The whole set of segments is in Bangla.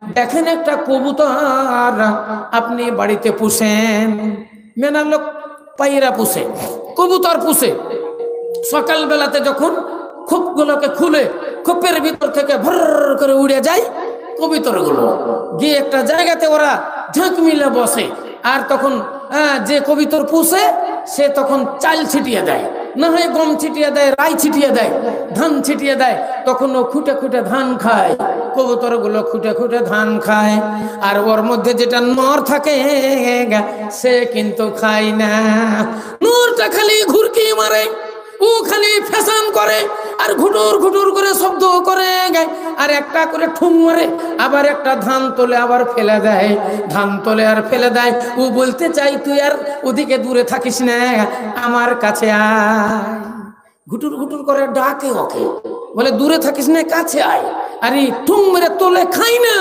দেখেন একটা কবুতর আপনি বাড়িতে পুষেন, মেনা লোক পায়রা পুষে, কবুতর পুষে, সকাল বেলাতে যখন খোপগুলোকে খুলে খোপের ভিতর থেকে ভর করে উড়ে যায় কবুতরগুলো, গিয়ে একটা জায়গাতে ওরা ঝাঁক মিলে বসে। আর তখন যে কবুতর পুষে সে তখন চাল ছিটিয়ে দেয়, না হয় গম ছিটিয়ে দেয়, রাই ছিটিয়ে দেয়, ধান ছিটিয়ে দেয়, তখন ও খুঁটে খুঁটে ধান খায়, কবুতরগুলো খুঁটে খুঁটে ধান খায়। আর ওর মধ্যে যেটা নর থাকে সে কিন্তু খায় না, নরটা খালি ঘুরকি মারে, ও খালি ফ্যাশন করে আর ঘুটুর ঘুটুর করে শব্দ করে গায়, আর একটা করে ঠুং মারে, আবার একটা ধান তোলে আবার ফেলে দেয়, ধান তোলে আর ফেলে দেয়। ও বলতে চাই তুই আর ওদিকে দূরে থাকিস না, আমার কাছে আয়। ঘুটুর ঘুটুর করে ডাকে ওকে, বলে দূরে থাকিস না, কাছে আয়। আর এই ঠুং মেরে তোলে, খাই না,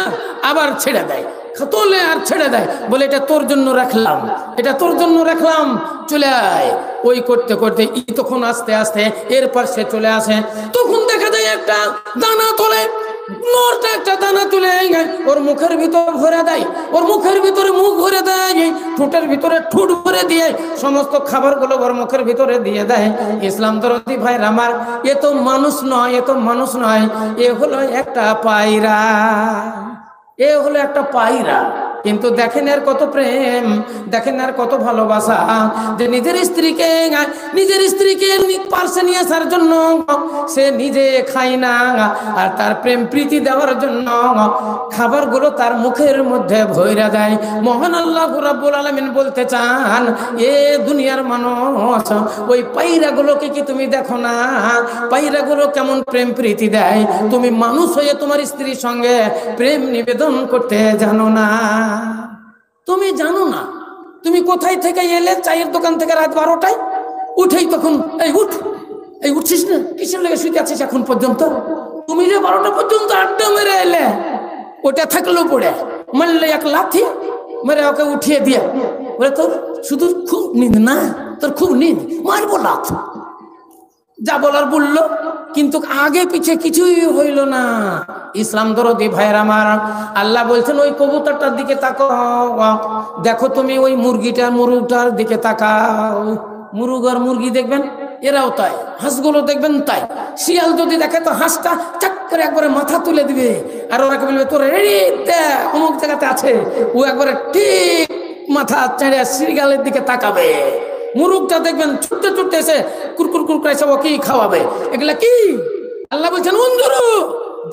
আবার ছেড়ে দেয়, তোলে আর ছেড়ে দেয়, বলে এটা তোর জন্য রাখলাম, এটা তোর জন্য রাখলাম, চলে আয়। ওই করতে করতে তখন আস্তে আস্তে এরপর সে চলে আসে, তখন দেখা যায় একটা দানা তোলে, নরটা একটা দানা তুলে ওর মুখের ভিতর ভরে দেয়, ওর মুখের ভিতরে মুখ ভরে দেয়, ঠোঁটের ভিতরে ঠোঁট ভরে দিয়ে সমস্ত খাবারগুলো ওর মুখের ভিতরে দিয়ে দেয়। ইসলাম দরদি ভাই আমার, এ তো মানুষ নয়, এ তো মানুষ নয়, এ হলো একটা পায়রা, এ হলো একটা পায়রা। কিন্তু দেখেন এর কত প্রেম, দেখেন আর কত ভালোবাসা, যে নিজের স্ত্রীকে পার্শ্বে নিয়ে আসার জন্য সে নিজে খায় না, আর তার প্রেম প্রীতি দেওয়ার জন্য খাবারগুলো তার মুখের মধ্যে ভইরা দেয়। মহান আল্লাহ রাব্বুল আলামিন বলতে চান, এ দুনিয়ার মানুষ, ওই পায়রাগুলোকে কি তুমি দেখো না? পায়রাগুলো কেমন প্রেম প্রীতি দেয়, তুমি মানুষ হয়ে তোমার স্ত্রীর সঙ্গে প্রেম নিবেদন করতে জানো না, তুমি জানো না। তুমি কোথায় থেকে এলে, চায়ের দোকান থেকে রাত 12টায় উঠেই তখন এই উঠ, এই উঠছিস না, কিসের লেগে শুতে আছিস এখন পর্যন্ত? তুমি যে 12টা পর্যন্ত আড্ডা মেরে এলে, ওটা থাকলো পড়ে, মারলে এক লাথি মেরে ওকে উঠিয়ে দিয়ে বলে তোর শুধু খুব নিদ না, তোর খুব নিদ, মারবো লাথ, যা বলার বললো, কিন্তু আগে পিছে কিছুই হইল না। ইসলাম দরদি ভাইয়ের আমার, আল্লাহ বলছেন ওই কবুতরটার দিকে তাকাও, দেখো তুমি ওই মুরগিটার দিকে তাকাও, মুরগ আর মুরগি দেখবেন এরাও তাই, হাঁসগুলো দেখবেন তাই। শিয়াল যদি দেখে তো হাঁসটা চাক করে একবারে মাথা তুলে দিবে, আর ওরা বলবে তোর রেডি অমুক জায়গাতে আছে, ও একবারে ঠিক মাথা চেড়ে শিয়ালের দিকে তাকাবে। মুরগটা দেখবেন ছুটতে ছুটতে এসে কুরকুর কুরকুর এসে ওকে খাওয়াবে। এগুলা কি? আল্লাহ বলছেন উনজুরু,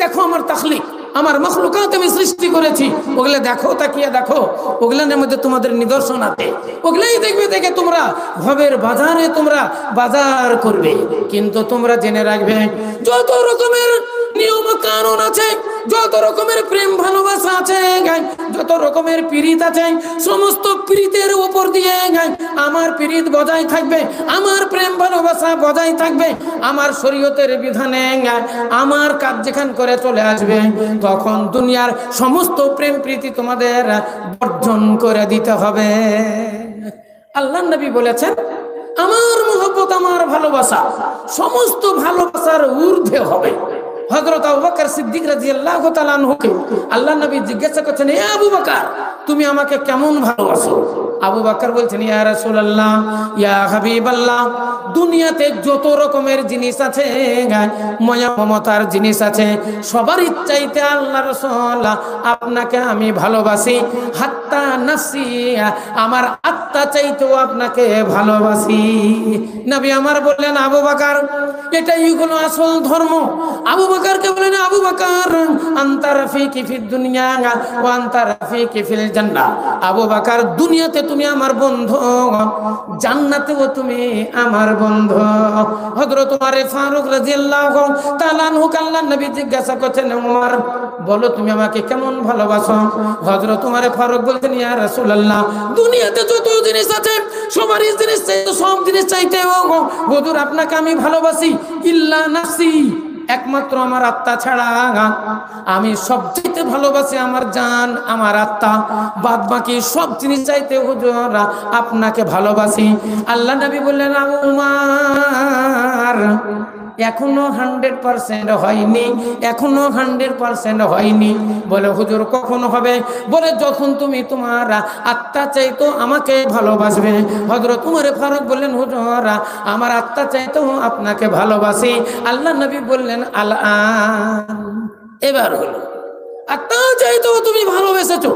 দেখো আমার তাখলিক, আমার মখলুকাত আমি সৃষ্টি করেছি, ওগুলা দেখো, তাকিয়ে দেখো, ওগুলার মধ্যে তোমাদের নিদর্শন আছে, ওগুলাই দেখবে, দেখে তোমরা ভবের বাজারে তোমরা বাজার করবে। কিন্তু তোমরা জেনে রাখবে, যত রকমের নিয়ম কানুন আছে, যত রকমের প্রেম ভালোবাসা আছে, যত রকমের পীড়িত আছে, সমস্ত পীড়িতের উপর দিয়ে আমার পীড়িত বজায় থাকবে, আমার প্রেম ভালোবাসা বজায় থাকবে, আমার শরীয়তের বিধানে আমার কাজ যেখান করে চলে আসবে, তখন দুনিয়ার সমস্ত প্রেম প্রীতি তোমাদের বর্জন করে দিতে হবে। আল্লাহ নবী বলেছেন, আমার মহব্বত, আমার ভালোবাসা সমস্ত ভালোবাসার ঊর্ধ্বে হবে। হযরত আবু বকর সিদ্দিক রাদিয়াল্লাহু তাআলা আনহুকে আল্লাহ নবী জিজ্ঞাসা করছেন, এ আবু বকর, তুমি আমাকে কেমন ভালোবাসো? আবু বকর বলছেন, ইয়া রাসূলুল্লাহ, ইয়া হাবিবাল্লাহ, দুনিয়াতে যত রকমের জিনিস আছে, মায়া মমতার জিনিস আছে, সবার চাইতে আল্লাহ রাসূল আপনাকে আমি ভালোবাসি, হাত্তা নাফসি, আমার আত্মা চাইতেও আপনাকে ভালোবাসি। নবী আমার বললেন, আবু বকর, এটাই হলো আসল ধর্ম। আবু বকরকে বলেন, আবু বকর, আনতা রাফিকি ফিদ দুনিয়া ওয়া আনতা রাফিকি ফিল জান্নাহ। আবু বকর, দুনিয়াতে তুমি আমার বন্ধু, জান্নাতেও তুমি আমার বন্ধু। হযরত ওমর ফারুক রাদিয়াল্লাহু তাআলা আনহু আল্লাহ নবী জিজ্ঞাসা করছেন, ওমর বলো তুমি আমাকে কেমন ভালোবাসো? হযরত ওমর ফারুক বলতেন, ইয়া রাসূলুল্লাহ, দুনিয়াতে যত জিনিস আছে সবারই জিনিস চাইতে, সব জিনিস চাইতে হুজুর আপনাকে আমি ভালোবাসি, ইল্লা নাফসি, একমাত্র আমার আত্মা ছাড়া। আমি সবচেয়ে ভালোবাসি আমার জান, আমার আত্মা, বাদ বাকি সব জিনিস চাইতে হুজুর আপনাকে ভালোবাসি। আল্লাহ নবী বললেন, উমর এখনো 100% হয়নি, এখনো 100% হয়নি। বলে হুজুর কখন হবে? বলে যখন তুমি তোমার আত্মা চাইতো আমাকে ভালোবাসবে। হযরত উমর ফারুক বললেন হুজুর আমার আত্মা চাইতো আপনাকে ভালোবাসি। আল্লাহ নবী বললেন আল-আন, এবার হলো। আত্মা চাইতো তুমি ভালোবেসেছো,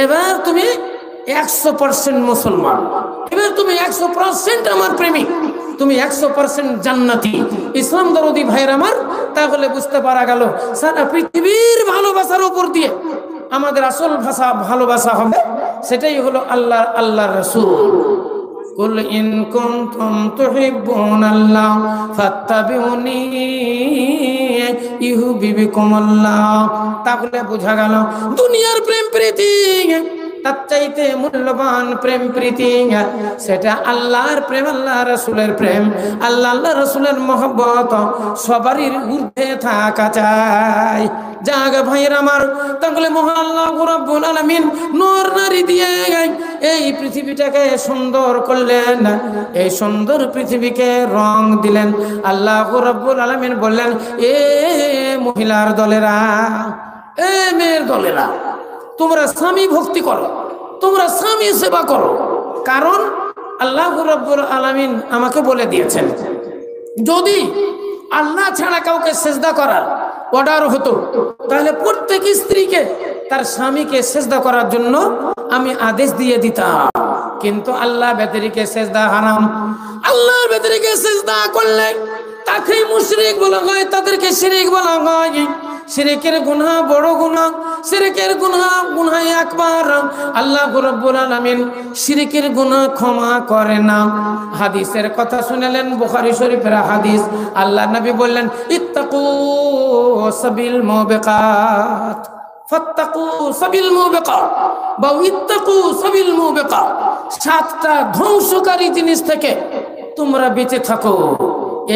এবার তুমি 100% মুসলমান, এবার তুমি 100% আমার প্রেমিক, তুমি 100% জান্নাতি। ইসলাম দরদি ভাইয়ের আমার, তাহলে বুঝতে পারা গেল সারা পৃথিবীর ভালোবাসার উপর দিয়ে আমাদের আসল ভাষা ভালোবাসা হবে, সেটাই হলো আল্লাহ আল্লাহর রাসূল। কুল ইন কুনতুম তুহিব্বুনাল্লাহ ফাত্তাবিউনি ইউহিব্বুকুমুল্লাহ। তাহলে বোঝা গেল দুনিয়ার প্রেম প্রীতি তার চাইতে মূল্যবান প্রেম প্রীতি সেটা আল্লাহর প্রেম, আল্লাহ রাসূলের প্রেম, আল্লাহ আল্লাহ রাসূলের মহব্বত সবারই ঊর্ধ্বে থাকা চাই। যাক ভাইয়ের আমার, তাহলে মহান আল্লাহ রাব্বুল আলামিন নর নারী দিয়ে এই পৃথিবীটাকে সুন্দর করলেন, এই সুন্দর পৃথিবীকে রং দিলেন। আল্লাহ রাব্বুল আলামিন বললেন এ মহিলার দলেরা, এ মেয়ের দলেরা, তোমরা স্বামী ভক্তি করো, তোমরা স্বামী সেবা করো। কারণ আল্লাহ রাব্বুল আলামিন আমাকে বলে দিয়েছেন যদি আল্লাহ ছাড়া কাউকে সেজদা করার অর্ডার হতো তাহলে প্রত্যেক স্ত্রীকে তার স্বামীকে সেজদা করার জন্য আমি আদেশ দিয়ে দিতাম। কিন্তু আল্লাহ ব্যতিরেকে সেজদা হারাম। আল্লাহর ব্যতিরেকে সেজদা করলে তাকে মুশরিক বলা হয়, তাদেরকে শিরিক বলা হয়। শিরিকের গুনাহ বড় গুনাহ, শিরিকের গুনাহ আকবার। আল্লাহ রাব্বুল আলামিন শিরিকের গুনাহ ক্ষমা করে না। হাদিসের কথা শুনলেন, বুখারী শরীফের হাদিস। আল্লাহ নবী বললেন ইত্তাকু সাবিল মুবিকাত, ফাত্তাকু সাবিল মুবিকাত বা ইত্তাকু সাবিল মুবিকাত। 7টা ধ্বংসকারী জিনিস থেকে তোমরা বেঁচে থাকো।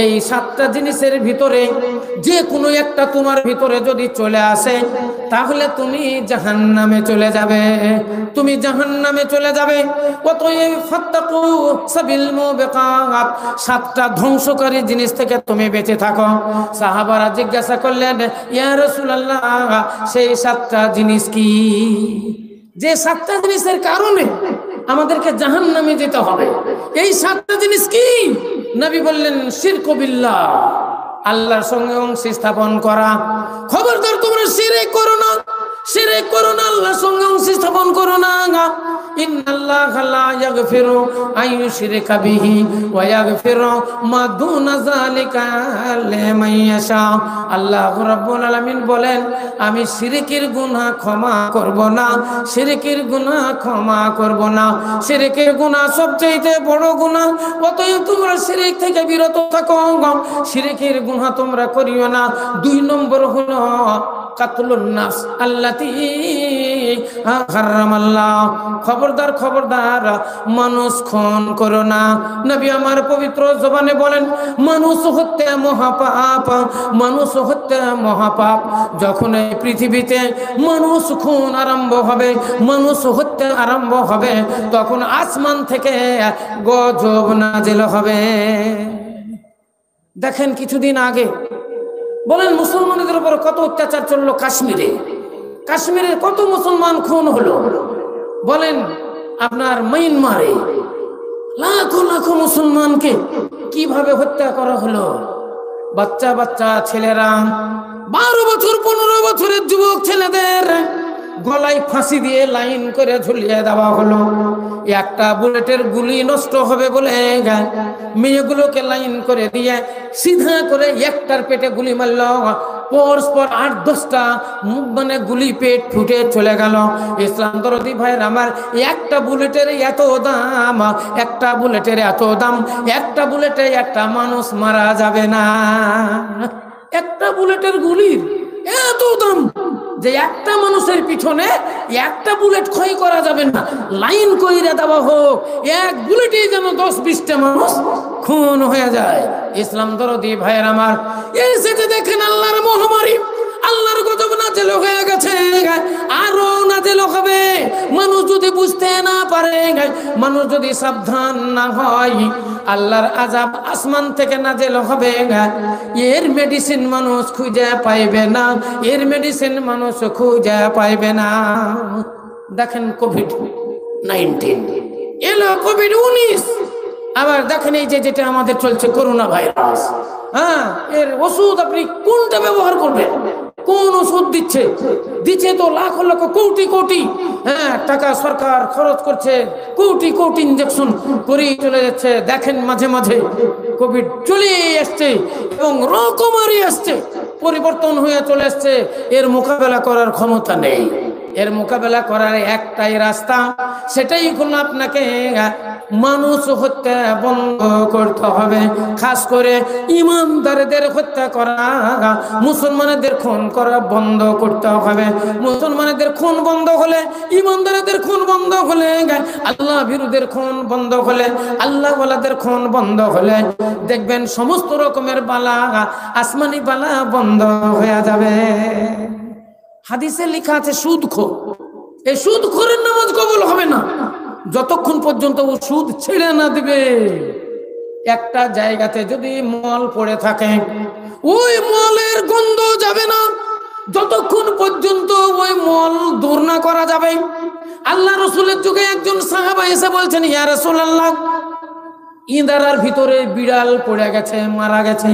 এই 7টা জিনিসের ভিতরে যে কোনো একটা তোমার ভিতরে যদি চলে আসে তাহলে তুমি জাহান্নামে চলে যাবে, তুমি জাহান্নামে চলে যাবে। অতএব ফাত্তাকু সাবিল মুবিকাত, 7টা ধ্বংসকারী জিনিস থেকে তুমি বেঁচে থাকো। সাহাবারা জিজ্ঞাসা করলেন ইয়া রাসূলুল্লাহ সেই 7টা জিনিস কি? যে 7টা জিনিসের কারণে আমাদেরকে জাহান্নামে যেতে হবে, এই 7টা জিনিস কি? নবী বললেন শিরক বিল্লাহ, আল্লাহর সঙ্গে অংশ স্থাপন করা। খবরদার তোমরা শিরক করো না, শিরক করো না, আল্লাহর সঙ্গে অংশ স্থাপন করো না। ইন্নাল্লাহা লা ইয়াগফিরু আন ইউশরিকা বিহি ওয়া ইয়াগফিরু মা দুনা যালিকা লিমান ইয়াশা। আল্লাহ রাব্বুল আলামিন বলেন আমি শিরকের গুনাহ ক্ষমা করব না, শিরকের গুনাহ ক্ষমা করব না। শিরকের গুনাহ সবচেয়ে বড় গুনাহ, অতএব তোমরা শিরক থেকে বিরত থাকো, শিরকের গুনাহ তোমরা করিও না। 2 নম্বর হলো কাতলুন নাফস আল্লাতী হারামাল্লাহ। খবরদার খবরদার মানুষ খুন করো না। নবী আমার পবিত্র জবানে বলেন মানুষ হত্যা মহাপাপ, মানুষ হত্যা মহাপাপ। যখন এই পৃথিবীতে মানুষ খুন আরম্ভ হবে, মানুষ হত্যা আরম্ভ হবে, তখন আসমান থেকে গজব নাজিল হবে। দেখেন কিছুদিন আগে বলেন মুসলমানদের উপর কত অত্যাচার চললো কাশ্মীরে, কাশ্মীরের কত মুসলমান খুন হলো। বলেন আপনার মায়ানমারে লাখো লাখো মুসলমানকে কিভাবে হত্যা করা হলো। বাচ্চা বাচ্চা ছেলেরা, 12 বছর 15 বছরের যুবক ছেলেদের গলায় ফাঁসি দিয়ে লাইন করে ঝুলিয়ে দেওয়া হলো। একটা বুলেটের গুলি নষ্ট হবে বলে মেয়েগুলোকে লাইন করে দিয়ে সিধা করে একটার পেটে গুলি মারল। পরস্পর 8-10টা মানে গুলি পেট ফুটে চলে গেল। ইসলাম দরদি ভাইয়ের আমার, একটা বুলেটের এত দাম, একটা বুলেটের এত দাম, একটা বুলেটে একটা মানুষ মারা যাবে না। একটা বুলেটের গুলির এত দাম যে একটা মানুষের পিছনে একটা বুলেট ক্ষয় করা যাবে না। লাইন কইরা দেওয়া হোক, এক বুলেটে যেন 10-20টা মানুষ খুন হয়ে যায়। ইসলাম দরদি ভাইয়ের আমার, এই সেটা দেখেন আল্লাহর মহামারী, আল্লাহর গজব নাযিল হয়ে গেছে, আরো নাযিল হবে। মানুষ যদি বুঝতে না পারে, মানুষ যদি সাবধান না হয়, আল্লাহর আযাব আসমান থেকে নাযিল হবে। এর মেডিসিন মানুষ খুঁজে পাইবে না, এর মেডিসিন মানুষ খুঁজে পাইবে না। দেখেন কোভিড-19 এলো, কোভিড-19, আবার দেখেন এই যে যেটা আমাদের চলছে করোনা ভাইরাস। হ্যাঁ, এর ওষুধ আপনি কোনটা ব্যবহার করবেন? কোন ওষুধ দিচ্ছে তো লাখ লক্ষ কোটি কোটি টাকা সরকার খরচ করছে, কোটি কোটি ইঞ্জেকশন করে চলে যাচ্ছে। দেখেন মাঝে মাঝে কোভিড চলে আসছে এবং রকমারি আসছে, পরিবর্তন হয়ে চলে আসছে। এর মোকাবেলা করার ক্ষমতা নেই। এর মোকাবেলা করার একটাই রাস্তা, সেটাই হলো আপনাকে মানুষ হত্যা বন্ধ করতে হবে। খাস করে ইমানদারদের হত্যা করা, মুসলমানদের খুন করা বন্ধ করতে হবে। মুসলমানদের খুন বন্ধ হলে, ইমানদারদের খুন বন্ধ হলে, আল্লাহ বিরোধীদের খুন বন্ধ হলে, আল্লাহ ওয়ালাদের খুন বন্ধ হলে, দেখবেন সমস্ত রকমের বালা, আসমানি বালা বন্ধ হয়ে যাবে। হাদিসে লেখা আছে সুদখোর, এই সুদখোরের নামাজ কবুল হবে না যতক্ষণ পর্যন্ত ও সুদ ছেড়ে না দিবে। একটা জায়গাতে যদি মল পড়ে থাকে, ওই মলের গন্ধ যাবে না যতক্ষণ পর্যন্ত ওই মল দূর না করা যাবে। আল্লাহ রাসূলের যুগে একজন সাহাবা এসে বলছেন, ইয়া রাসূলুল্লাহ, ইন্দারার ভিতরে বিড়াল পড়ে গেছে, মারা গেছে।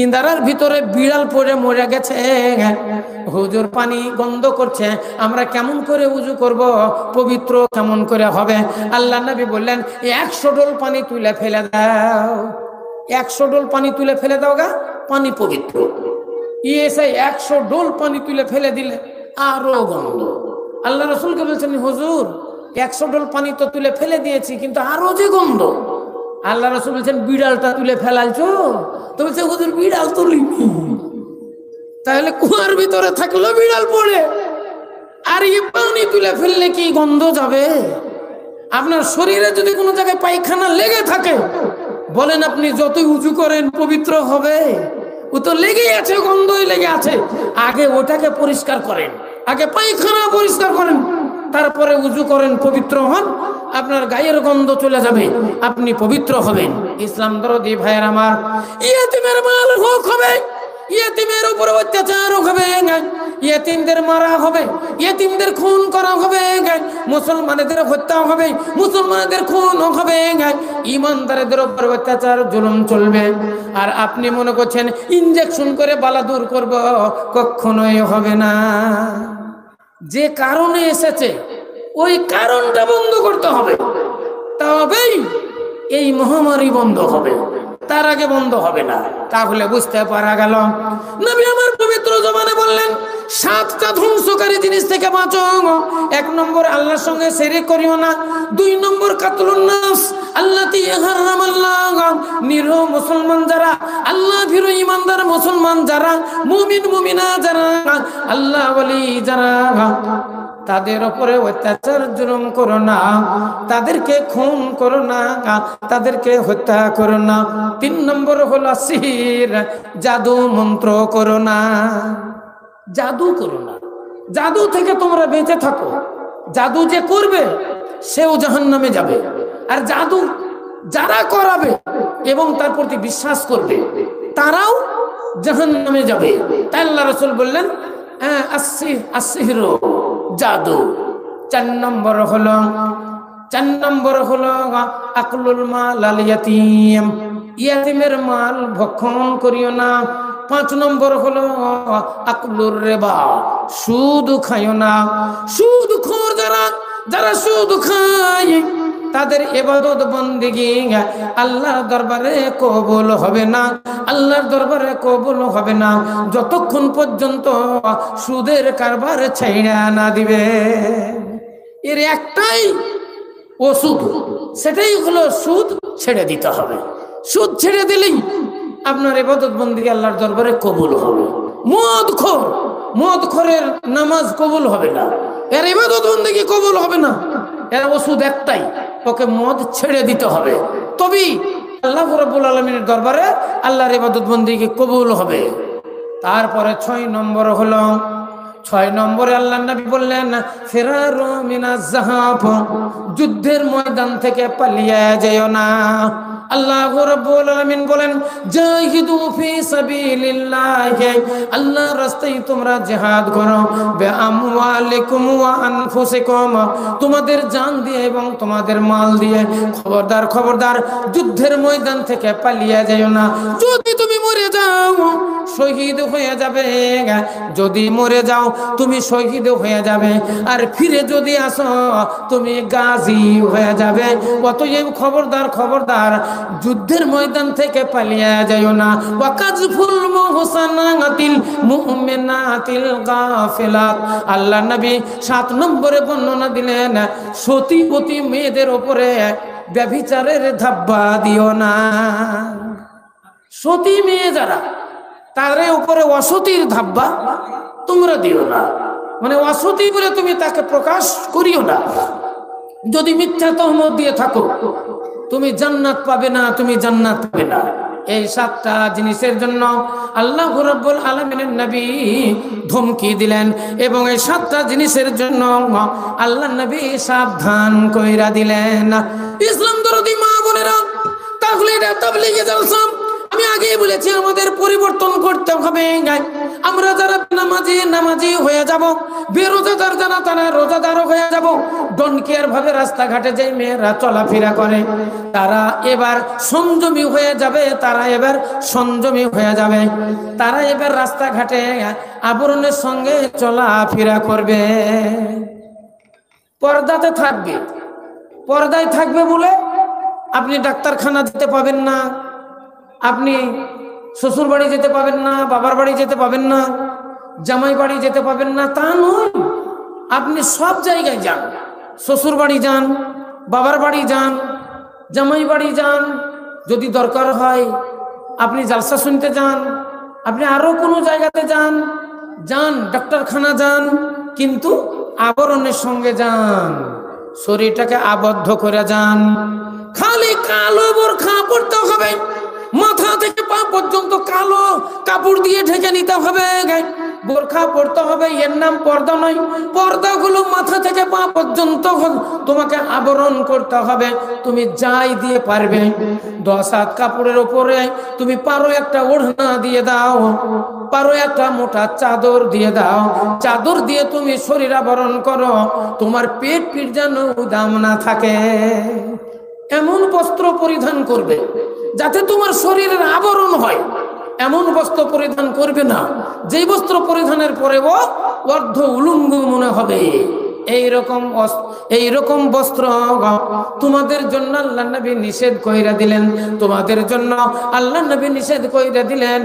ইন্দারার ভিতরে বিড়াল পড়ে মরে গেছে, হুজুর পানি গন্ধ করছে, আমরা কেমন করে উযু করব, পবিত্র কেমন করে হবে? আল্লাহ নবী বললেন, 100 ডোল পানি তুলে ফেলে দাও, 100 ডোল পানি তুলে ফেলে দাও গা, পানি পবিত্র। এসে 100 ডোল পানি তুলে ফেলে দিলে আরো গন্ধ। আল্লাহ রাসূলকে বলছেন, হুজুর 100 ডোল পানি তো তুলে ফেলে দিয়েছি, কিন্তু আরো যে গন্ধ। আল্লাহ রাসূল বলছেন, বিড়ালটা তুলে ফেলাইছো? তো বলছে, হুজুর বিড়াল তুলিনি। তাহলে কুয়ার ভিতরে থাকলো বিড়াল পড়ে, আর এই পানি তুলে ফেললে কি গন্ধ যাবে? আপনার শরীরে যদি কোনো জায়গায় পায়খানা লেগে থাকে, বলেন আপনি যতই উঁচু করেন পবিত্র হবে? ও তো লেগেই আছে, গন্ধই লেগে আছে। আগে ওটাকে পরিষ্কার করেন, আগে পায়খানা পরিষ্কার করেন, তারপরে উযু করেন, পবিত্র হন, আপনার গায়ের গন্ধ চলে যাবে, আপনি পবিত্র হবেন। ইসলাম দরদি ভাইয়ের আমার, ইয়েতিমের মাল হক হবে, ইয়েতিমের উপর অত্যাচার হবে, ইয়েতিমদের মারা হবে, ইয়েতিমদের খুন করা হবে, মুসলমানদের হত্যা হবে, মুসলমানদের খুন হবে, ইমানদারদের উপর অত্যাচার জুলুম চলবে। আর আপনি মনে করছেন ইনজেকশন করে বালা দূর করব, কখনোই হবে না। যে কারণে এসেছে ওই কারণটা বন্ধ করতে হবে, তবেই এই মহামারী বন্ধ হবে, তার আগে বন্ধ হবে না। তাহলে বুঝতে পারা গেল, নবী আমার পবিত্র জবানে বললেন, 7টা ধ্বংসকারী জিনিস থেকে বাঁচো। 1 নম্বর, আল্লাহর সঙ্গে শিরক করিও না। 2 নম্বর, কাতলুন নাফস আল্লাতী হারামাল্লাহ, নিরীহ মুসলমান যারা, আল্লাহ ভীরু ইমানদার মুসলমান যারা, মুমিন মুমিনা যারা, আল্লাহ ওয়ালি যারা, তাদের উপরে অত্যাচার জুলুম করো না, তাদেরকে খুন করো না, তাদেরকে হত্যা করো না। 3 নম্বর হলো সিহির, জাদু মন্ত্র করো না, জাদু করো না। জাদু থেকে তোমরা বেঁচে থাকো। জাদু যে করবে সেও জাহান্নামে যাবে, আর জাদু যারা করাবে এবং তার প্রতি বিশ্বাস করবে তারাও জাহান্নামে যাবে। তাই আল্লাহ রাসূল বললেন, আসিহর, জাদু। 4 নম্বর হলো আকলুল মাল আল ইয়াতীম, ইয়াতীমের মাল ভক্ষণ করিও না। 5 নম্বর হলো আকলুর রিবা, সুদ খাইও না। সুদখোর যারা সুদ খায়, তাদের ইবাদত বন্দেগী আল্লাহর দরবারে কবুল হবে না, আল্লাহর দরবারে কবুল হবে না যতক্ষণ পর্যন্ত সুদের কারবার ছাইড়া না দিবে। এর একটাই ওষুধ, সেটাই হলো সুদ ছেড়ে দিতে হবে। সুদ ছেড়ে দিলেই আপনার ইবাদত বন্দেগী আল্লাহর দরবারে কবুল হবে। মদখোরের নামাজ কবুল হবে না, এর ইবাদত বন্দেগী কবুল হবে না। এর ওষুধ একটাই, ওকে মদ ছেড়ে দিতে হবে, তবেই আল্লাহ রাব্বুল আলামিনের দরবারে আল্লাহর ইবাদত বন্দেগী কবুল হবে। তারপরে 6 নম্বর হলো 6 নম্বরে আল্লাহ নবী বললেন ফিরারু মিনাজ যাহাব, যুদ্ধের ময়দান থেকে পালিয়ে যেও না। আল্লাহ রাব্বুল আলামিন বলেন জাহিদু ফি সাবিলিল্লাহ, আল্লাহর রাস্তায় তোমরা জিহাদ করো, বিআমওয়ালিকুম ওয়া আনফুসিকুম, তোমাদের জান দিয়ে এবং তোমাদের মাল দিয়ে। খবরদার খবরদার, যুদ্ধের ময়দান থেকে পালিয়ে যেও না। যদি তুমি মরে যাও শহীদ হয়ে যাবে, যদি মরে যাও তুমি শহীদ হয়ে যাবে, আর ফিরে যদি আসো তুমি গাজী হয়ে যাবে। অতএব খবরদার খবরদার, যুদ্ধের ময়দান থেকে পালিয়ে যাও না। ওয়াকাজফুল মুহসানাতিল মুমিনাতিল গাফিলাত, আল্লাহ নবী 7 নম্বরে বর্ণনা দিলেন সতীপতি মেয়েদের উপরে ব্যভিচারের ধাব্বা দিও না। সতী মেয়ে যারা, তার উপরে অসতীর ধাব্বা তোমরা দিও না, মানে অসতী বলে তুমি তাকে প্রকাশ করিও না। যদি মিথ্যা তহমত দিয়ে থাকো তুমি জান্নাত পাবে না, তুমি জান্নাত পাবে না। এই 7টা জিনিসের জন্য আল্লাহ রাব্বুল আলামিনের নবী ধমকি দিলেন, এবং এই 7টা জিনিসের জন্য আল্লাহ নবী সাবধান কইরা দিলেন। ইসলাম দরদি মা বোনেরা, তাহলে এটা তাবলীগে জলসা আমি আগেই বলেছি আমাদের পরিবর্তন করতে হবে। আমরা যারা নামাজি হয়ে যাব, বেরোজাদার যারা তারা রোজাদার হয়ে যাব। ডোন্ট কেয়ার ভাবে রাস্তাঘাটে যে মেয়েরা চলাফেরা করে তারা এবার সংযমী হয়ে যাবে, তারা এবার সংযমী হয়ে যাবে, তারা এবার রাস্তাঘাটে আবরণের সঙ্গে চলাফেরা করবে, পর্দাতে থাকবে। পর্দায় থাকবে বলে আপনি ডাক্তারখানা যেতে পাবেন না, আপনি শ্বশুর বাড়ি যেতে পাবেন না, বাবার বাড়ি যেতে পাবেন না, জামাই বাড়ি যেতে পাবেন না, তা নয়। আপনি সব জায়গায় যান, শ্বশুর বাড়ি যান, বাবার বাড়ি যান, জামাই বাড়ি যান, যদি দরকার হয় আপনি জালসা শুনতে যান, আপনি আরো কোনো জায়গাতে যান, ডাক্তারখানা যান, কিন্তু আবরণের সঙ্গে যান, শরীরটাকে আবদ্ধ করে যান। খালি কালো বোরখা পরতে হবে, মাথা থেকে পা পর্যন্ত কালো কাপড় দিয়ে ঢেকে নিতে হবে। বোরখা পরতে হবে, এর নাম পর্দা নয়। পর্দাগুলো মাথা থেকে পা পর্যন্ত তোমাকে আবরণ করতে হবে। তুমি যাই দিয়ে পারবে, 10 হাত কাপড়ের উপরে তুমি পারো একটা ওড়না দিয়ে দাও, পারো একটা মোটা চাদর দিয়ে দাও, চাদর দিয়ে তুমি শরীর আবরণ করো, তোমার পেট যেন দাম না থাকে। এমন বস্ত্র পরিধান করবে যাতে তোমার শরীরের আবরণ হয়, এমন বস্ত্র পরিধান করবে না যেই বস্ত্র পরিধানের পরেও অর্ধ উলঙ্গ মনে হবে। এইরকম বস্ত্র তোমাদের জন্য আল্লাহ নবী নিষেধ কইরা দিলেন, তোমাদের জন্য আল্লাহ নবী নিষেধ কইরা দিলেন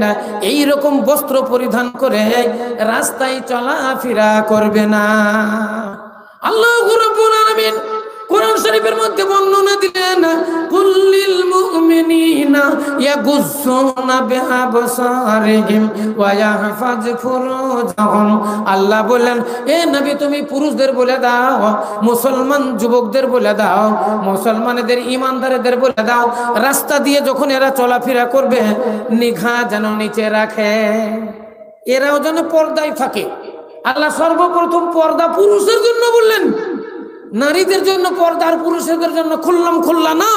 এইরকম বস্ত্র পরিধান করে রাস্তায় চলাফেরা করবে না। আল্লাহ রাব্বুল আলামিন কোরআন শরীফের মধ্যে বর্ণনা দিলেন কুল্লিল মুমিনিনা ইয়াগুজ্জুনা বিআবসারিহিম ওয়া ইয়াহফাযু ফুরুজাহুম। আল্লাহ বলেন এ নবী তুমি পুরুষদের বলে দাও, মুসলমান যুবকদের বলে দাও, মুসলমানদের ইমানদারদের বলে দাও, রাস্তা দিয়ে যখন এরা চলাফেরা করবে নিঘা যেন নিচে রাখে, এরাও যেন পর্দায় থাকে। আল্লাহ সর্বপ্রথম পর্দা পুরুষের জন্য বললেন, নারীদের জন্য পর্দা আর পুরুষদের জন্য খুললা না।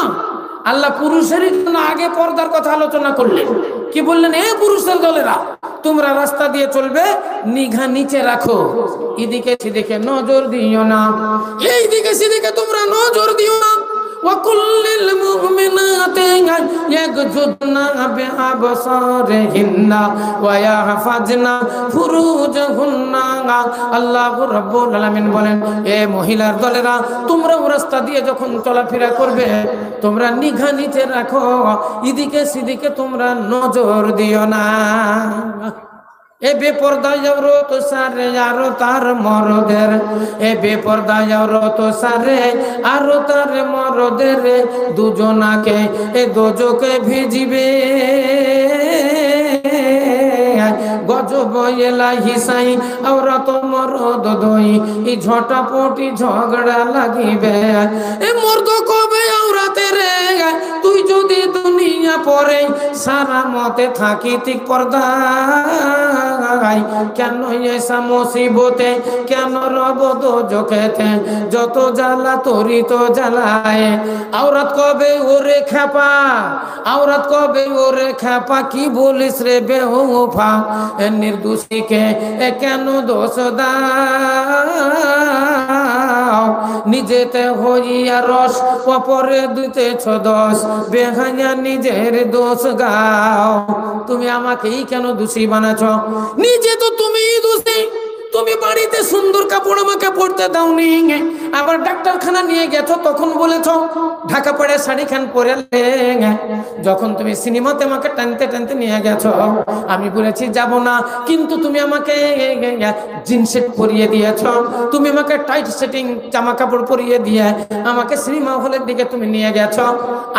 আল্লাহ পুরুষের জন্য আগে পর্দার কথা আলোচনা করলেন। কি বললেন? এ পুরুষের দলেরা তোমরা রাস্তা দিয়ে চলবে নিঘা নিচে রাখো, এদিকে সেদিকে নজর দিও না, এইদিকে সেদিকে তোমরা নজর দিও না। ওয়াকুল্লিল মুমিনাতি ইয়াগযুদনা বিআবসারিহিন্না ওয়া ইয়াহফাজনা ফুরুজাহুন্না। আল্লাহ রাব্বুল আলামিন বলেন এ মহিলার দলেরা তোমরা রাস্তা দিয়ে যখন চলাফেরা করবে তোমরা নিঘা নিচে রাখো, এদিকে সেদিকে তোমরা নজর দিও না। এ বেপরদা যাওরো তো সারে আরো তার মরদের, এ বেপরদা যাওরো তো সারে আরো তার মরদের, দুজনাকে এ দোজকে ভিজিবে গজব এলাহি সাই আওরাত মরদ দই, এই ঝটাপটি ঝগড়া লাগিবে। এ মর্দ কবে আওরাতে রে তুই যদি দুনিয়া পরে সারা মতে থাকি ঠিক পর্দায়, কেন এসা মুসিবতে, কেন রব দোজখেতে, যত জ্বালা তোরি তো জ্বালায়। আওরাত কবে ওরে খেপা, আওরাত কবে ওরে খেপা, কি বলিস রে বেওফা, নির্দোষীকে কেন দোষ দাও, নিজেতে হইয়া রস অপরে দিতেছ দোষ, বেহায়া নিজের দোষ গাও। তুমি আমাকেই কেন দোষী বানাচ্ছ, নিজে তো তুমিই দোষী। তুমি বাড়িতে সুন্দর কাপড় আমাকে পরতে দাওনি, আবার ডাক্তারখানা নিয়ে গেছো তখন বলেছ ঢাকা পড়ে শাড়ি খান পরে। যখন তুমি সিনেমাতে আমাকে টানতে টানতে নিয়ে গেছো, আমি বলেছি যাব না, কিন্তু তুমি আমাকে জিন্স সেট পরিয়ে দিয়েছ, তুমি আমাকে টাইট সেটিং জামা কাপড় পরিয়ে দিয়ে আমাকে সিনেমা হলের দিকে তুমি নিয়ে গেছো।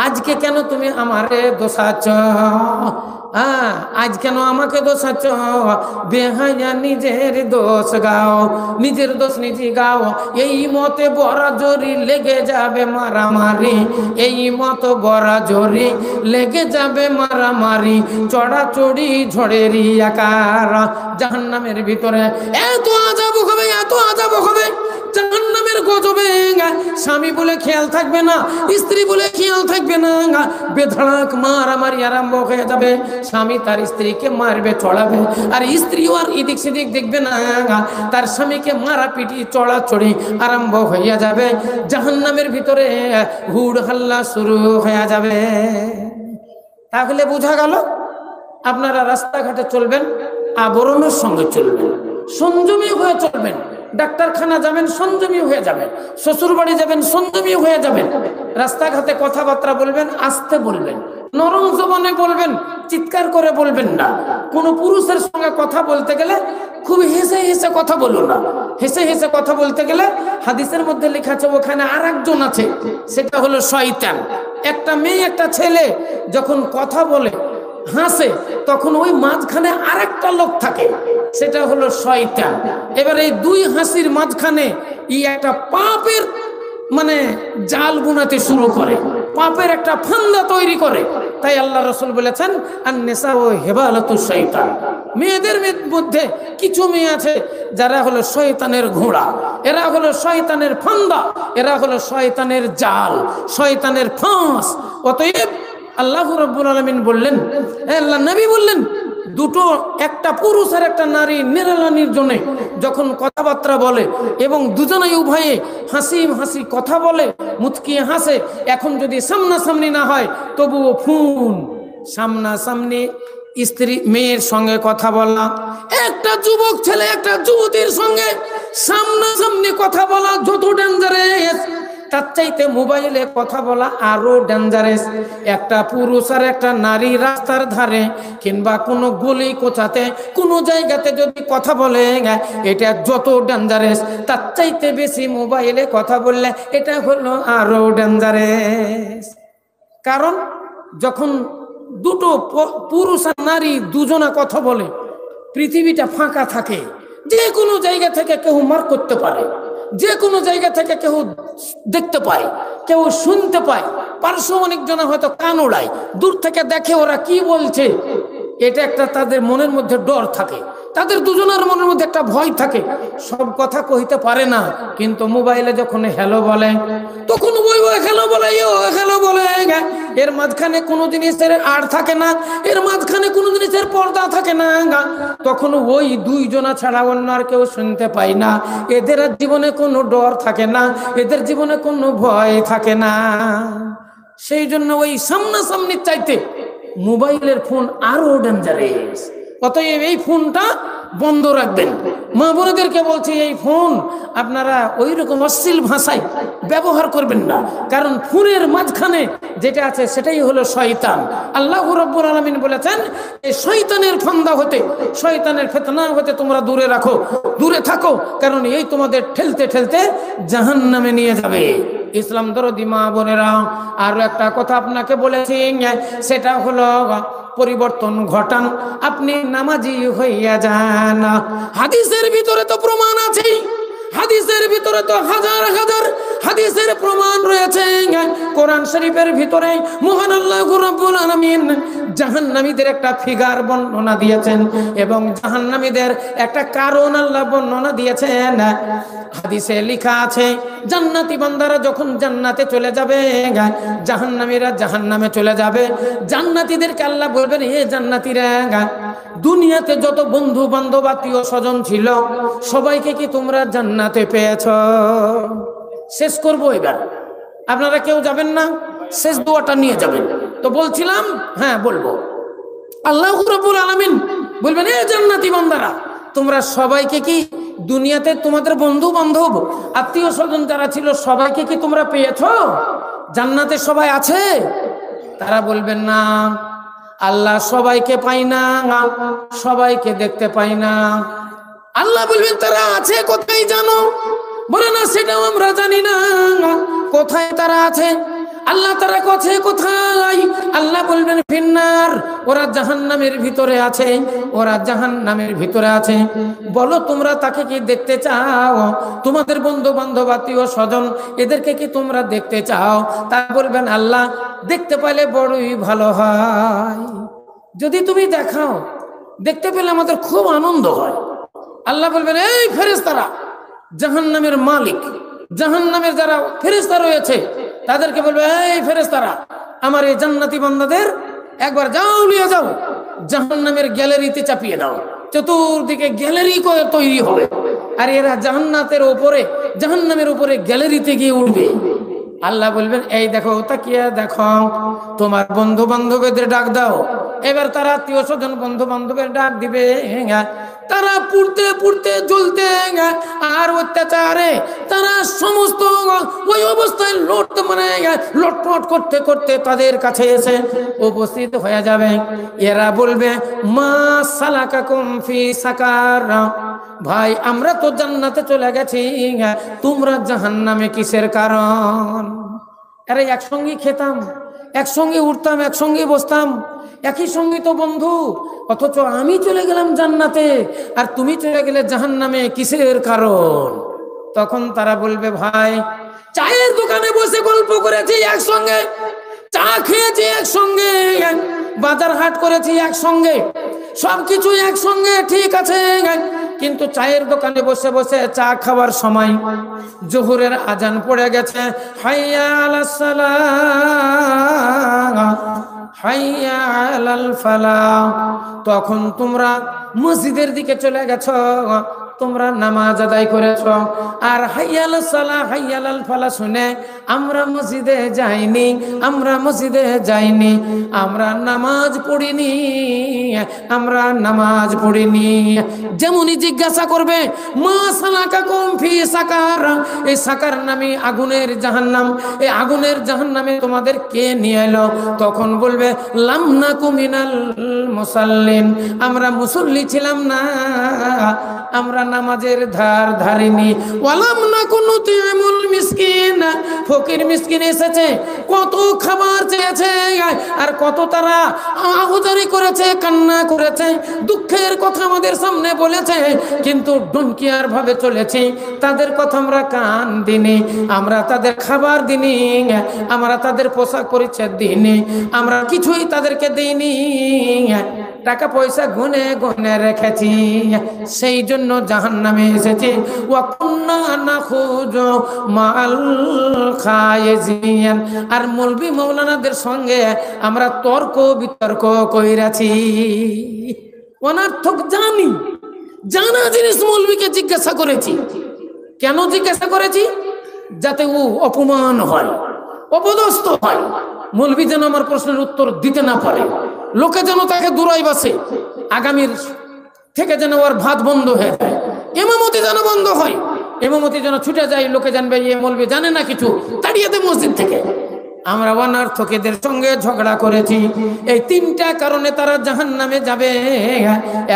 আজকে কেন তুমি আমারে দোষাচ্ছ, আজ কেন আমাকে দোষাচ্ছ, বেহায়া নিজের দোষ গাও, নিজের দোষ নিজে গাও। এই মতে বরাজরি লেগে যাবে মারামারি, এই মত বরাজরি লেগে যাবে মারামারি, চড়াচড়ি ঝড়েরই আকার। জাহান্নামের ভিতরে এত আযাব হবে, এত আযাব হবে, জাহান্নামের গজবে স্বামী বলে খেয়াল থাকবে না, স্ত্রী বলে খেয়াল থাকবে না, বেধড়ক মারামারি আরম্ভ হয়ে যাবে। স্বামী তার স্ত্রীকে মারবে চড়াবে, আর স্ত্রীও আর এদিক সেদিক দেখবে না, তার স্বামীকে মারা পিটি চড়াচড়ি আরম্ভ হয়ে যাবে। জাহান্নামের ভিতরে হুড় হাল্লা শুরু হয়ে যাবে। তাহলে বোঝা গেল, আপনারা রাস্তাঘাটে চলবেন আবরণের সঙ্গে চলবেন, সংযমী হয়ে চলবেন। ডাক্তারখানা যাবেন সংযমী হয়ে যাবেন, শ্বশুর বাড়ি যাবেন সংযমী হয়ে যাবেন। রাস্তাঘাটে কথাবার্তা বলবেন আস্তে বলবেন, নরম জবানে বলবেন, চিৎকার করে বলবেন না। কোন পুরুষের সঙ্গে কথা বলতে গেলে খুব হেসে হেসে কথা বলুন না। হেসে হেসে কথা বলতে গেলে হাদিসের মধ্যে লেখা আছে ওখানে আর একজন আছে, সেটা হলো শয়তান। একটা মেয়ে একটা ছেলে যখন কথা বলে হাসে, তখন ওই মাঝখানে আরেকটা লোক থাকে, সেটা হলো শয়তান। এবার এই দুই হাসির মাঝখানে একটা পাপের জাল বুনাতে শুরু করে, পাপের একটা ফান্দা তৈরি করে। তাই আল্লাহ রাসূল বলেছেন আন-নিসা ও হিবালাতু শয়তান, মেয়েদের মধ্যে কিছু মেয়ে আছে যারা হলো শয়তানের ঘোড়া, এরা হলো শয়তানের ফান্দা, এরা হলো শয়তানের জাল, শয়তানের ফাঁস। অতএব আল্লাহ রাব্বুল আলামিন বললেন, আল্লাহ নবী বললেন, দুটো, একটা পুরুষ আর একটা নারী নিরালানির জন্য যখন কথাবার্তা বলে এবং দুজনেই উভয়ে হাসি হাসি কথা বলে, মুচকিয়ে হাসে, এখন যদি সামনাসামনি না হয় তবুও ফোন, সামনাসামনি স্ত্রী মেয়ের সঙ্গে কথা বলা, একটা যুবক ছেলে একটা যুবতীর সঙ্গে সামনাসামনি কথা বলা যত ডেঞ্জারাস, তার চাইতে মোবাইলে কথা বলা আরো ডেঞ্জারাস। একটা পুরুষ আর একটা নারী রাস্তার ধারে কিংবা কোনো গলি কোচাতে কোনো জায়গাতে যদি কথা বলে, এটা যত ডেঞ্জারাস, তার চাইতে বেশি মোবাইলে কথা বললে এটা হলো আরো ডেঞ্জারাস। কারণ যখন দুটো পুরুষ আর নারী দুজনা কথা বলে, পৃথিবীটা ফাঁকা থাকে, যে কোনো জায়গা থেকে কেউ মার করতে পারে, যে কোনো জায়গা থেকে কেউ দেখতে পায়, কেউ শুনতে পায়, পার্শ্ব অনেকজনে হয়তো কান ওড়ায়, দূর থেকে দেখে ওরা কি বলছে, এটা একটা তাদের মনের মধ্যে ডর থাকে, তাদের দুজনের মনের মধ্যে একটা ভয় থাকে। সব কথা কইতে পারে না, কিন্তু মোবাইলে যখন হ্যালো বলে তখন ওই হ্যালো বলে, হ্যালো বলে, এর মাঝখানে কোনো জিনিসের আড় থাকে না, এর মাঝখানে কোনো জিনিসের পর্দা থাকে না, তখন ওই দুইজনা ছাড়া অন্য আর কেউ শুনতে পায় না। এদের জীবনে কোনো ডর থাকে না, এদের জীবনে কোনো ভয় থাকে না। সেই জন্য ওই সামনাসামনির চাইতে মোবাইলের ফোন আরো ডেঞ্জারাস। অতএব এই ফোনটা বন্ধ রাখবেন। মা বোনদেরকে বলছি, এই ফোন আপনারা ওই রকম অশ্লীল ভাষায় ব্যবহার করবেন না, কারণ ফোনের মাঝখানে যেটা আছে সেটাই হলো শয়তান। আল্লাহ রাব্বুল আলামিন বলেছেন, এই শয়তানের ফান্দা হতে, শয়তানের ফিতনা হতে তোমরা দূরে রাখো, দূরে থাকো, কারণ এই তোমাদের ঠেলতে ঠেলতে জাহান্নামে নিয়ে যাবে। ইসলাম দরদি মা বোনেরা, আরো একটা কথা আপনাকে বলেছি, সেটা হলো পরিবর্তন ঘটান, আপনি নামাজি হইয়া যান। হাদিসের ভিতরে তো প্রমাণ আছে, হাদিসের ভিতরে তো হাজার হাজার হাদিসের প্রমাণ রয়েছে, কোরআন শরীফের ভিতরে মহান আল্লাহ রাব্বুল আলামিন জাহান্নামীদের একটা ফিগার বর্ণনা দিয়েছেন এবং জাহান্নামীদের একটা কারণ আল্লাহ বর্ণনা দিয়েছেন। হাদিসে লেখা আছে জান্নাতি বান্দারা যখন জান্নাতে চলে যাবে, জাহান্নামীরা জাহান্নামে চলে যাবে। জান্নাতীদেরকে আল্লাহ বলবেন, হে জান্নাতীরা, দুনিয়াতে যত বন্ধু বান্ধব আত্মীয় স্বজন ছিল সবাইকে কি তোমরা জান্নাতে পেয়েছ? শেষ করবো এবার, আপনারা কেউ যাবেন না, শেষ দোয়াটা নিয়ে যাবেন। তো বলছিলাম, হ্যাঁ বলবো, আল্লাহ রাব্বুল আলামিন বলবেন, এ জান্নাতি বান্দারা, তোমরা সবাইকে কি দুনিয়াতে তোমাদের বন্ধু বান্ধব আত্মীয় স্বজন যারা ছিল সবাইকে কি তোমরা পেয়েছো? জান্নাতে সবাই আছে? তারা বলবেন, না আল্লাহ, সবাইকে পাই না, সবাইকে দেখতে পাই না। আল্লাহ বলবেন, তারা আছে কোথায় জানো? বলে, না সেটাও আমরা জানি না। কোথায় তারা আছে? আল্লাহ, তারা কোথায়? আল্লাহ বলবেন, ফিন্নার, ওরা জাহান্নামের ভিতরে আছে, ওরা জাহান্নামের ভিতরে আছে। বলো তোমরা তাকে কি দেখতে চাও? তোমাদের বন্ধু বান্ধব আত্মীয় স্বজন এদেরকে কি তোমরা দেখতে চাও? তারা বলবেন, আল্লাহ, দেখতে পাইলে বড়ই ভালো হয়, যদি তুমি দেখাও, দেখতে পেলে আমাদের খুব আনন্দ হয়। আল্লাহ বলবেন, এই ফেরেশতারা, জাহান্নামের মালিক, জাহান্নামের যারা ফেরেশতা রয়েছে তাদেরকে বলবে, এই ফেরেশতারা, আমার এই জান্নাতি বান্দাদের একবার যাও, নিয়ে যাও, জাহান্নামের গ্যালারিতে চাপিয়ে দাও। চতুর্দিকে গ্যালারি তৈরি হবে, আর এরা জাহান্নামের উপরে গ্যালারিতে গিয়ে উঠবে। আল্লাহ বলবেন, এই দেখো, তাকিয়ে দেখো, তোমার বন্ধু বান্ধবদের ডাক দাও। এবার তারা আত্মীয় স্বজন বন্ধু বান্ধবের ডাক দিবে। তারা পুড়তে পুড়তে জ্বলতে আর অত্যাচারে তারা সমস্ত ওই অবস্থায় লটপট করতে করতে তাদের কাছে এসে উপস্থিত হয়ে যাবে। এরা বলবে, মা সালাকাকুম ফি সাকার, ভাই আমরা তো জান্নাতে চলে গেছি, তোমরা জাহান্নামে কিসের কারণ? এরা একসঙ্গে খেতাম, একসঙ্গে উঠতাম, একসঙ্গে বসতাম, একই সঙ্গে তো বন্ধু, অথচ আমি চলে গেলাম জান্নাতে আর তুমি চলে গেলে জাহান্নামে, কিসের কারণ? তখন তারা বলবে, ভাই চায়ের দোকানে বসে গল্প করেছি একসঙ্গে, চা খেয়েছি একসঙ্গে, বাজার হাট করেছি একসঙ্গে, সবকিছু একসঙ্গে ঠিক আছে, কিন্তু চায়ের দোকানে বসে বসে চা খাওয়ার সময় জোহরের আজান পড়ে গেছে, হাইয়া আলাস সালাহ, হাইয়া আলাল ফালাহ, তখন তোমরা মসজিদের দিকে চলে গেছো, তোমরা নামাজ আদায় করেছ। আর হাইয়াল সালাহ হাইয়াল ফালাহ শুনে আমরা মসজিদে যাইনি, আমরা মসজিদে যাইনি, আমরা নামাজ পড়িনি, আমরা নামাজ পড়িনি। যেমনই জিজ্ঞাসা করবে, মা সালাকাকুম ফি সাকার, এই সাকার নামে আগুনের জাহান্নাম, এই আগুনের জাহান্নামে তোমাদের কে নিয়ে এলো? তখন বলবে, লাম নাকু মিনাল মুসাল্লিন, আমরা মুসল্লি ছিলাম না, আমরা নামাজের ধার ধারিনি। ওয়ালাম নাকু নুতিমুল মিসকিন, ফকির মিসকিন এসেছে, কত খাবার চেয়েছে আর কত তারা আহুজারি করেছে, কান্না করেছে, দুঃখের কথা আমাদের সামনে বলেছে, কিন্তু ডনকিয়ার ভাবে চলেছি, তাদের কথা আমরা কান দিনি, আমরা তাদের খাবার দিনি, আমরা তাদের পোশাক পরিচ্ছদ দিইনি, আমরা কিছুই তাদেরকে দিইনি, টাকা পয়সা গুনে গুনে রেখেছি, সেই জন্য জাহান্নামে এসেছি। ওয়া কুন্না নাখুজু মাল খায়েজিন, আর মৌলবি মৌলানাদের সঙ্গে আমরা তর্ক বিতর্ক কইরাছি। অনর্থক জানি, জানা জিনিস মৌলবিকে জিজ্ঞাসা করেছি। কেন জিজ্ঞাসা করেছি? যাতে ও অপমান হয়, অপদস্থ হয়, মৌলবি যেন আমার প্রশ্নের উত্তর দিতে না পারে, লোকে যেন তাকে দূরাই বাসে, আগামীর থেকে যেন ওর ভাত বন্ধ হয়ে যায়, ইমামতি যেন বন্ধ হয়, ইমামতি যেন ছুটে যায়, লোকে জানবে এ মৌলবি জানে না কিছু, তাড়িয়ে দে মসজিদ থেকে। আমরা অনার্থকদের সঙ্গে ঝগড়া করেছি, এই তিনটা কারণে তারা জাহান্নামে যাবে।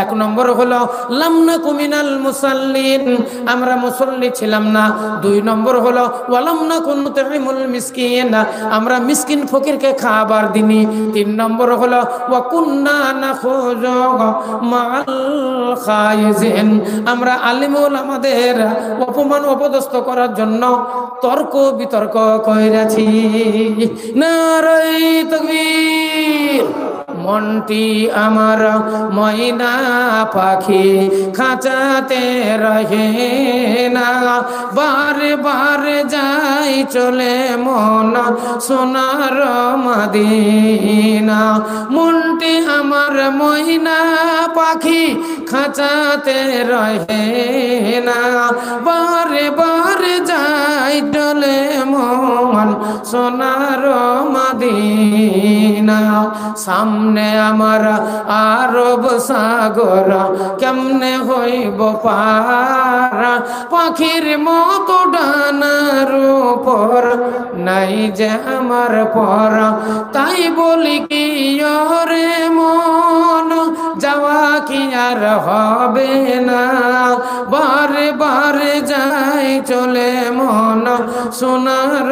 এক নম্বর হলো লামনা কুমিনাল মুসাল্লিন, আমরা মুসল্লি ছিলাম না। দুই নম্বর হলো ওয়ালামনা কুনুতুইমুল মিসকিন, আমরা মিসকিন ফকিরকে খাবার দিনি। তিন নম্বর হলো ওয়া কুন্না নাখুযু মাআল খাইজিন, আমরা আলিমুল আমাদের অপমান অপদস্থ করার জন্য তর্ক বিতর্ক কইরাছি। নারায়ে তাকবীর। মনটি আমার ময়না পাখি খাঁচাতে রহে না, বারে বারে যাই চলে মন সোনার মদিনা। মনটি আমার ময়না পাখি খাঁচাতে রহে না, বারে বারে যাই চলে মন সোনার মদিনা। সামনে আমার আরব সাগর কেমনে হইব পার, পাখির মতো ডানার উপর নাই যে আমার পর। তাই বলি কি ওরে মন, যাওয়া কি আর হবে না, বারে বারে যাই চলে মন সোনার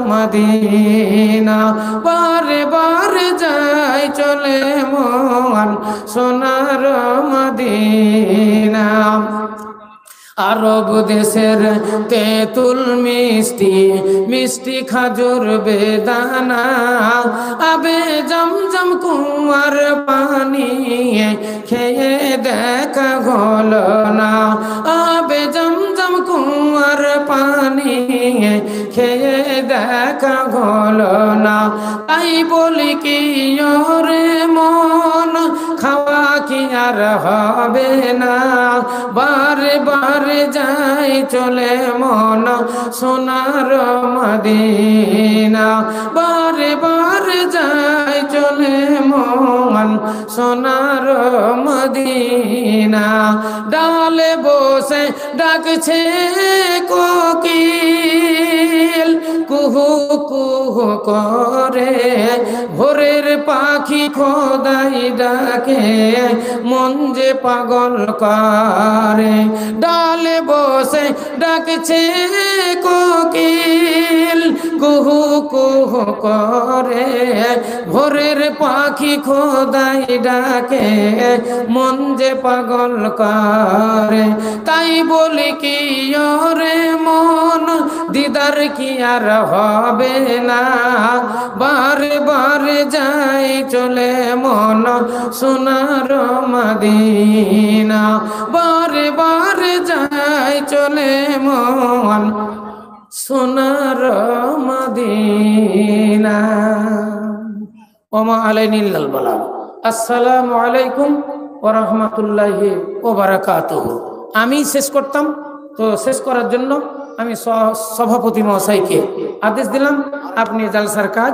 মদিনা। বারে বারে যাই চলে মন সোনার মদিনা। আরব দেশের তেঁতুল মিষ্টি, মিষ্টি খাজুর বেদানা, আবে জমজম কুয়ার পানি খেয়ে দেখা হলো না, আবে জমজম কুয়ার পানি খেয়ে দেখা হলো না। তাই বলি কি ওরে মন, খাওয়া কি আর হবে না, বারে বারে যাই চলে মন সোনার মদিনা। বারে বারে যাই চলে মন সোনার মদিনা। ডালে বসে ডাকছে কোকিল, কুহু কুহু করে, ভোরের পাখি খোদাই ডাকে মন যে পাগল করে। ডালে বসে ডাকছে কোকিল, কুহু কুহু করে, ভোরের পাখি খোদাই ডাকে মন যে পাগল করে। তাই বলি কি ওরে মন, দিদার কি আর হবে না, বারে বারে যাই চলে মন সোনার মদিনা। বারে বারে যাই চলে মন সোনার মদিনা। ওমা আলাইনিল বালাগ। আসসালামু আলাইকুম ওয়া রাহমাতুল্লাহি ওয়া বারাকাতুহু। আমি শেষ করতাম, তো শেষ করার জন্য আমি সভাপতি মহাশয়কে আদেশ দিলাম, আপনি জালসার কাজ